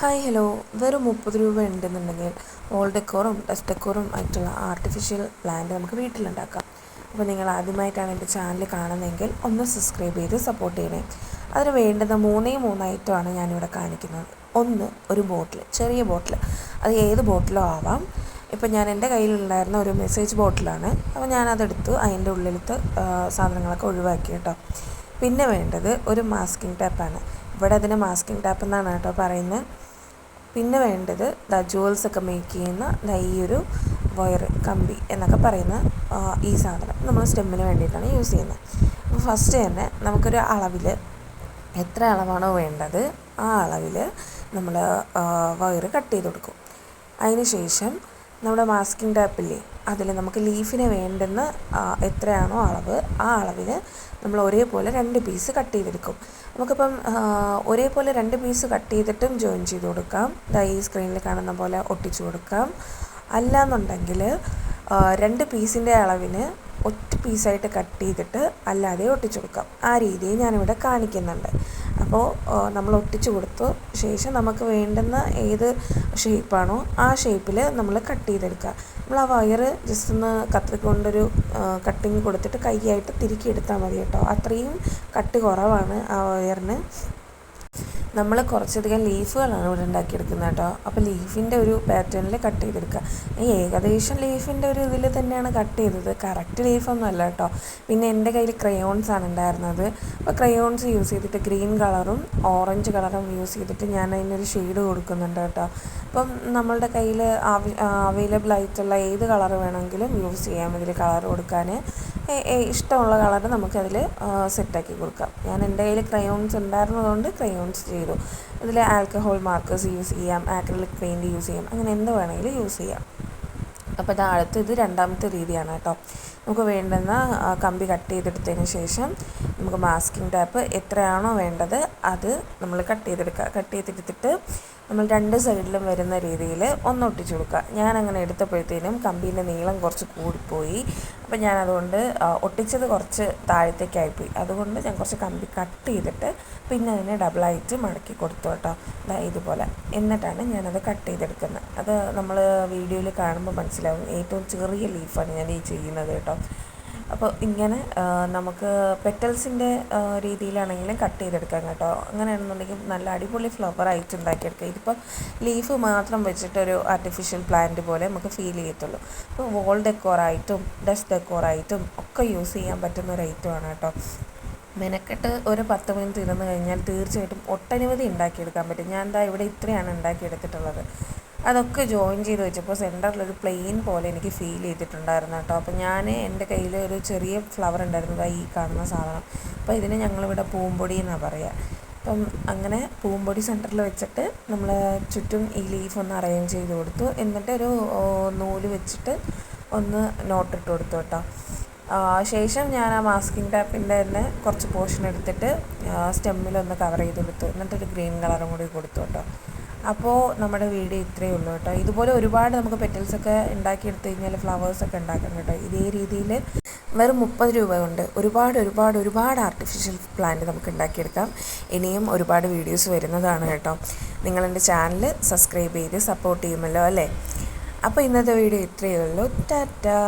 Hi hello, വെറും 30 രൂപ ഉണ്ടെന്നുണ്ടെങ്കിൽ വോൾ ഡെക്കോറും ഡസ്റ്റ് ഡെക്കോറും ആയിട്ടുള്ള ആർട്ടിഫിഷ്യൽ പ്ലാന്റ് നമുക്ക് വീട്ടിലുണ്ടാക്കാം. അപ്പോൾ നിങ്ങൾ ആദ്യമായിട്ടാണ് എൻ്റെ ചാനൽ കാണുന്നതെങ്കിൽ ഒന്ന് സബ്സ്ക്രൈബ് ചെയ്ത് സപ്പോർട്ട് ചെയ്യണേ. അതിന് വേണ്ടുന്ന മൂന്നേ ഐറ്റമാണ് ഞാനിവിടെ കാണിക്കുന്നത്. ഒന്ന്, ഒരു ബോട്ടിൽ, ചെറിയ ബോട്ടിൽ, അത് ഏത് ബോട്ടിലോ ആവാം. ഇപ്പം ഞാൻ എൻ്റെ കയ്യിലുണ്ടായിരുന്ന ഒരു മെസ്സേജ് ബോട്ടിലാണ്, അപ്പോൾ ഞാനതെടുത്തു അതിൻ്റെ ഉള്ളിലത്തെ സാധനങ്ങളൊക്കെ ഒഴിവാക്കി കേട്ടോ. പിന്നെ വേണ്ടത് ഒരു മാസ്കിംഗ് ടാപ്പാണ്. ഇവിടെ അതിന് മാസ്കിംഗ് ടാപ്പ് എന്നാണ് കേട്ടോ പറയുന്നത്. പിന്നെ വേണ്ടത് ജുവൽസൊക്കെ മേക്ക് ചെയ്യുന്ന ഈ ഒരു വയർ കമ്പി എന്നൊക്കെ പറയുന്ന ഈ സാധനം നമ്മൾ സ്റ്റെമ്മിന് വേണ്ടിയിട്ടാണ് യൂസ് ചെയ്യുന്നത്. അപ്പോൾ ഫസ്റ്റ് തന്നെ നമുക്കൊരു അളവിൽ എത്ര അളവാണോ വേണ്ടത് ആ അളവിൽ നമ്മൾ വയർ കട്ട് ചെയ്ത് കൊടുക്കും. അതിന് ശേഷം നമ്മുടെ മാസ്കിംഗ് ടാപ്പില്ലേ അതിൽ നമുക്ക് ലീഫിന് വേണ്ടുന്ന എത്രയാണോ അളവ് ആ അളവിൽ നമ്മൾ ഒരേപോലെ 2 പീസ് കട്ട് ചെയ്തെടുക്കും. നമുക്കിപ്പം ഒരേപോലെ 2 പീസ് കട്ട് ചെയ്തിട്ടും ജോയിൻ ചെയ്ത് കൊടുക്കാം. ഈ സ്ക്രീനിൽ കാണുന്ന പോലെ ഒട്ടിച്ചു കൊടുക്കാം. അല്ലാന്നുണ്ടെങ്കിൽ 2 പീസിൻ്റെ അളവിന് ഒറ്റ പീസായിട്ട് കട്ട് ചെയ്തിട്ട് അല്ലാതെ ഒട്ടിച്ചു കൊടുക്കാം. ആ രീതിയിൽ ഞാനിവിടെ കാണിക്കുന്നുണ്ട്. അപ്പോൾ നമ്മൾ ഒട്ടിച്ചു കൊടുത്ത ശേഷം നമുക്ക് വേണ്ടുന്ന ഏത് ഷേപ്പാണോ ആ ഷേപ്പിൽ നമ്മൾ കട്ട് ചെയ്തെടുക്കുക. നമ്മൾ ആ വയർ ജസ്റ്റ് ഒന്ന് കത്തിക്കൊണ്ടൊരു കട്ടിങ് കൊടുത്തിട്ട് കൈയായിട്ട് തിരുക്കി എടുത്താൽ മതി കേട്ടോ. അത്രയും കട്ട് കുറവാണ് ആ വയറിന്. നമ്മൾ കുറച്ചധികം ലീഫുകളാണ് ഇവിടെ ഉണ്ടാക്കിയെടുക്കുന്നത് കേട്ടോ. അപ്പോൾ ലീഫിൻ്റെ ഒരു പാറ്റേണിൽ കട്ട് ചെയ്തെടുക്കുക. ഏകദേശം ലീഫിൻ്റെ ഒരു ഇതിൽ തന്നെയാണ് കട്ട് ചെയ്തത്, കറക്റ്റ് ലീഫൊന്നും അല്ല കേട്ടോ. പിന്നെ എൻ്റെ കയ്യിൽ ക്രയോൺസ് ആണ് ഉണ്ടായിരുന്നത്. അപ്പോൾ ക്രയോൺസ് യൂസ് ചെയ്തിട്ട് ഗ്രീൻ കളറും ഓറഞ്ച് കളറും യൂസ് ചെയ്തിട്ട് ഞാൻ അതിനൊരു ഷെയ്ഡ് കൊടുക്കുന്നുണ്ട് കേട്ടോ. അപ്പം നമ്മളുടെ കയ്യിൽ അവൈലബിൾ ആയിട്ടുള്ള ഏത് കളർ വേണമെങ്കിലും യൂസ് ചെയ്യാം. ഇതിൽ കളർ കൊടുക്കാൻ ഇഷ്ടമുള്ള കളർ നമുക്കതിൽ സെറ്റാക്കി കൊടുക്കാം. ഞാൻ എൻ്റെ കയ്യിൽ ക്രയോൺസ് ഉണ്ടായിരുന്നതുകൊണ്ട് ക്രയോൺസ് ചെയ്തു. ഇതിൽ ആൽക്കഹോൾ മാർക്കേഴ്സ് യൂസ് ചെയ്യാം, ആക്രിലിക് പെയിൻറ്റ് യൂസ് ചെയ്യാം, അങ്ങനെ എന്ത് വേണമെങ്കിലും യൂസ് ചെയ്യാം. അപ്പോൾ ഇത് രണ്ടാമത്തെ രീതിയാണ് കേട്ടോ. നമുക്ക് വേണ്ടുന്ന കമ്പി കട്ട് ചെയ്തെടുത്തതിന് ശേഷം നമുക്ക് മാസ്കിംഗ് ടാപ്പ് എത്രയാണോ വേണ്ടത് അത് നമ്മൾ കട്ട് ചെയ്തെടുക്കുക. കട്ട് ചെയ്തെടുത്തിട്ട് നമ്മൾ 2 സൈഡിലും വരുന്ന രീതിയിൽ ഒന്ന് ഒട്ടിച്ചു കൊടുക്കുക. ഞാനങ്ങനെ എടുത്തപ്പോഴത്തേനും കമ്പീൻ്റെ നീളം കുറച്ച് കൂടിപ്പോയി. അപ്പോൾ ഞാനതുകൊണ്ട് ഒട്ടിച്ചത് കുറച്ച് താഴത്തേക്കായിപ്പോയി. അതുകൊണ്ട് ഞാൻ കുറച്ച് കമ്പി കട്ട് ചെയ്തിട്ട് പിന്നെ അതിനെ ഡബിളായിട്ട് മടക്കി കൊടുത്തു കേട്ടോ. ഇതുപോലെ. എന്നിട്ടാണ് ഞാനത് കട്ട് ചെയ്തെടുക്കുന്നത്. അത് നമ്മൾ വീഡിയോയിൽ കാണുമ്പോൾ മനസ്സിലാവും. ഏറ്റവും ചെറിയ ലീഫാണ് ഞാൻ ഈ ചെയ്യുന്നത് കേട്ടോ. അപ്പോൾ ഇങ്ങനെ നമുക്ക് പെറ്റൽസിൻ്റെ രീതിയിലാണെങ്കിലും കട്ട് ചെയ്തെടുക്കാം കേട്ടോ. അങ്ങനെയാണെന്നുണ്ടെങ്കിൽ നല്ല അടിപൊളി ഫ്ലവർ ആയിട്ട് ഉണ്ടാക്കിയെടുക്കുക. ഇതിപ്പോൾ ലീഫ് മാത്രം വെച്ചിട്ടൊരു ആർട്ടിഫിഷ്യൽ പ്ലാന്റ് പോലെ നമുക്ക് ഫീൽ ചെയ്യത്തുള്ളൂ. അപ്പോൾ വോൾ ഡെക്കോറായിട്ടും ഡസ്റ്റ് ഡെക്കോറായിട്ടും ഒക്കെ യൂസ് ചെയ്യാൻ പറ്റുന്ന ഒരു ഐറ്റമാണ് കേട്ടോ. മെനക്കെട്ട് ഒരു 10 മിനിറ്റ് ഇരുന്ന് കഴിഞ്ഞാൽ തീർച്ചയായിട്ടും ഒട്ടനവധി ഉണ്ടാക്കിയെടുക്കാൻ പറ്റും. ഞാൻ ഇവിടെ ഇത്രയാണ് ഉണ്ടാക്കിയെടുത്തിട്ടുള്ളത്. അതൊക്കെ ജോയിൻ ചെയ്ത് വെച്ചപ്പോൾ സെൻറ്ററിലൊരു പ്ലെയിൻ പോലെ എനിക്ക് ഫീൽ ചെയ്തിട്ടുണ്ടായിരുന്നു കേട്ടോ. അപ്പോൾ ഞാൻ എൻ്റെ കയ്യിൽ ഒരു ചെറിയ ഫ്ലവർ ഉണ്ടായിരുന്നു, ഈ കാണുന്ന സാധനം. അപ്പോൾ ഇതിന് ഞങ്ങളിവിടെ പൂമ്പൊടി എന്നാണ് പറയുക. അപ്പം അങ്ങനെ പൂമ്പൊടി സെൻറ്ററിൽ വെച്ചിട്ട് നമ്മൾ ചുറ്റും ഈ ലീഫ് ഒന്ന് അറേഞ്ച് ചെയ്ത് കൊടുത്തു. എന്നിട്ട് ഒരു നൂല് വെച്ചിട്ട് ഒന്ന് നോട്ടിട്ട് കൊടുത്തു കേട്ടോ. ശേഷം ഞാൻ ആ മാസ്കിംഗ് ടാപ്പിൻ്റെ തന്നെ കുറച്ച് പോർഷൻ എടുത്തിട്ട് സ്റ്റെമ്മിലൊന്ന് കവർ ചെയ്ത് കൊടുത്തു. എന്നിട്ടൊരു ഗ്രീൻ കളറും കൂടി കൊടുത്തു കേട്ടോ. അപ്പോൾ നമ്മുടെ വീഡിയോ ഇത്രയേ ഉള്ളൂ കേട്ടോ. ഇതുപോലെ ഒരുപാട് നമുക്ക് പെറ്റൽസൊക്കെ ഉണ്ടാക്കിയെടുത്ത് കഴിഞ്ഞാൽ ഫ്ലവേഴ്സൊക്കെ ഉണ്ടാക്കാം കേട്ടോ. ഇതേ രീതിയിൽ വെറും 30 രൂപ കൊണ്ട് ഒരുപാട് ആർട്ടിഫിഷ്യൽ പ്ലാന്റ് നമുക്ക് ഉണ്ടാക്കിയെടുക്കാം. ഇനിയും ഒരുപാട് വീഡിയോസ് വരുന്നതാണ് കേട്ടോ. നിങ്ങളെൻ്റെ ചാനൽ സബ്സ്ക്രൈബ് ചെയ്ത് സപ്പോർട്ട് ചെയ്യുമല്ലോ അല്ലേ. അപ്പോൾ ഇന്നത്തെ വീഡിയോ ഇത്രയേ ഉള്ളൂ. ടാറ്റാ.